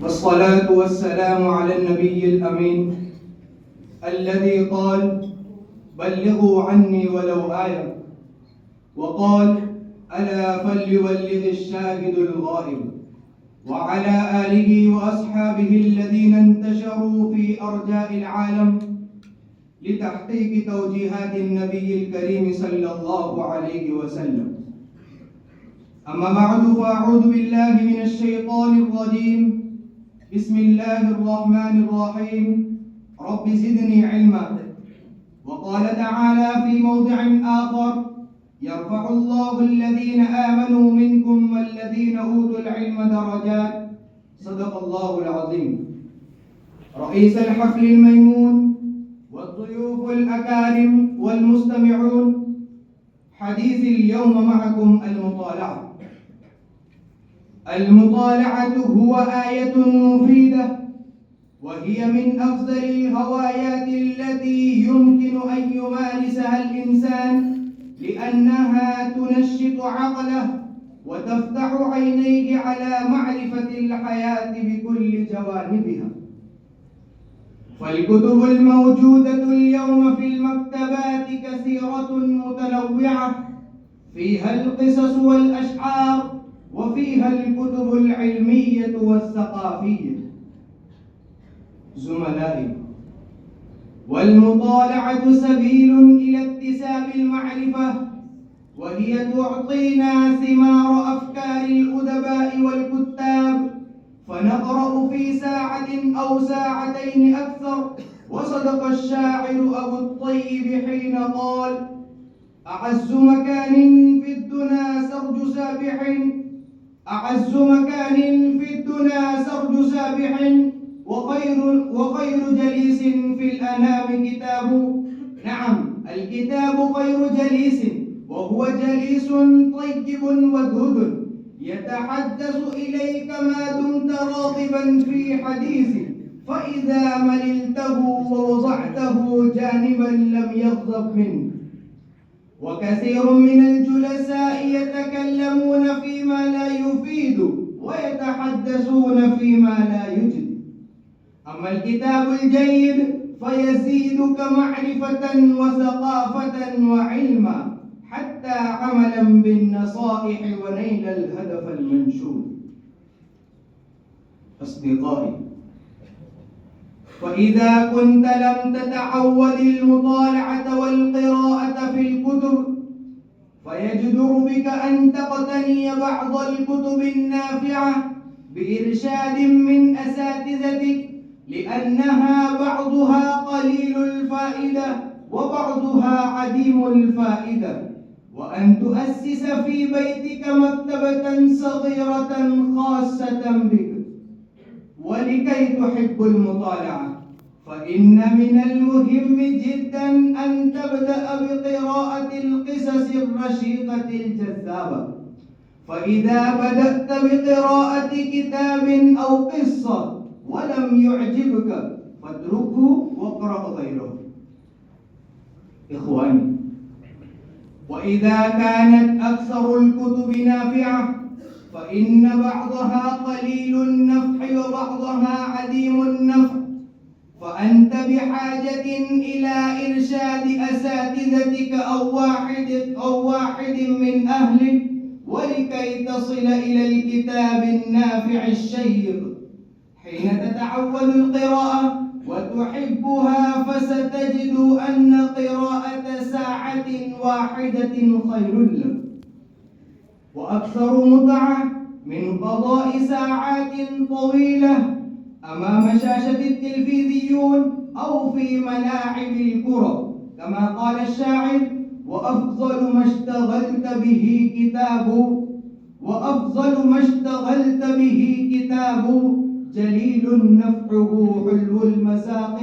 والصلاة والسلام على النبي الأمين الذي قال: بلغوا عني ولو آية، وقال: ألا فليبلغ الشاهد الغائب. وعلى آله وأصحابه الذين انتشروا في أرجاء العالم لتحقيق توجيهات النبي الكريم صلى الله عليه وسلم. أما بعد، فأعوذ بالله من الشيطان الرجيم. بسم الله الرحمن الرحيم. رب زدني علما. وقال تعالى في موضع آخر: يرفع الله الذين آمنوا منكم والذين أوتوا العلم درجات. صدق الله العظيم. رئيس الحفل الميمون والضيوف الأكارم والمستمعون، حديثي اليوم معكم المطالعة هو آية مفيدة، وهي من أفضل الهوايات التي يمكن أن يمارسها الإنسان، لأنها تنشط عقله وتفتح عينيه على معرفة الحياة بكل جوانبها. فالكتب الموجودة اليوم في المكتبات كثيرة متنوعة، فيها القصص والأشعار، وفيها الكتب العلمية والثقافية. زملائي، والمطالعة سبيل إلى اكتساب المعرفة، وهي تعطينا ثمار أفكار الأدباء والكتاب، فنقرأ في ساعة أو ساعتين أكثر. وصدق الشاعر أبو الطيب حين قال: أعز مكان في الدنا سرج سابح، أعز مكان في الدنا سرج سابح، وخير جليس في الأنام كتاب. نعم، الكتاب خير جليس، وهو جليس طيب ودود يتحدث إليك ما دمت راغبا في حديثه، فإذا مللته ووضعته جانبا لم يغضب منه. وكثير من الجلساء يتكلمون فيما لا يفيد ويتحدثون فيما لا يجد. أما الكتاب الجيد فيزيدك معرفة وثقافة وعلما، حتى عملا بالنصائح ونيل الهدف المنشود. أصدقائي، فإذا كنت لم تتعود المطالعة والقراءة في الكتب، فيجدر بك أن تقتني بعض الكتب النافعة بإرشاد من أساتذتك، لأنها بعضها قليل الفائدة وبعضها عديم الفائدة، وأن تؤسس في بيتك مكتبة صغيرة خاصة بك. ولكي تحب المطالعة، فإن من المهم جدا أن تبدأ بقراءة القصص الرشيقة الجذابة. فإذا بدأت بقراءة كتاب أو قصة ولم يعجبك فاتركه واقرأ غيره. إخواني، وإذا كانت أكثر الكتب نافعة، فإن بعضها قليل النفع وبعضها عديم النفع، فأنت بحاجة إلى إرشاد أساتذتك أو واحد من أهلك، ولكي تصل إلى الكتاب النافع الشيق. حين تتعود القراءة وتحبها، فستجد أن قراءة ساعة واحدة خير لك، وأكثر متعة من قضاء ساعات طويلة أمام شاشة التلفزيون أو في ملاعب الكرة. كما قال الشاعر: وأفضل ما اشتغلت به كتاب جليل نفعه حلو المساق.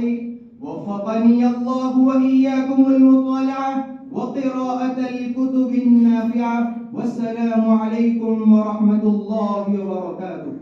وفقني الله وإياكم المطالعة وقراءة الكتب النافعة. والسلام عليكم ورحمة الله وبركاته.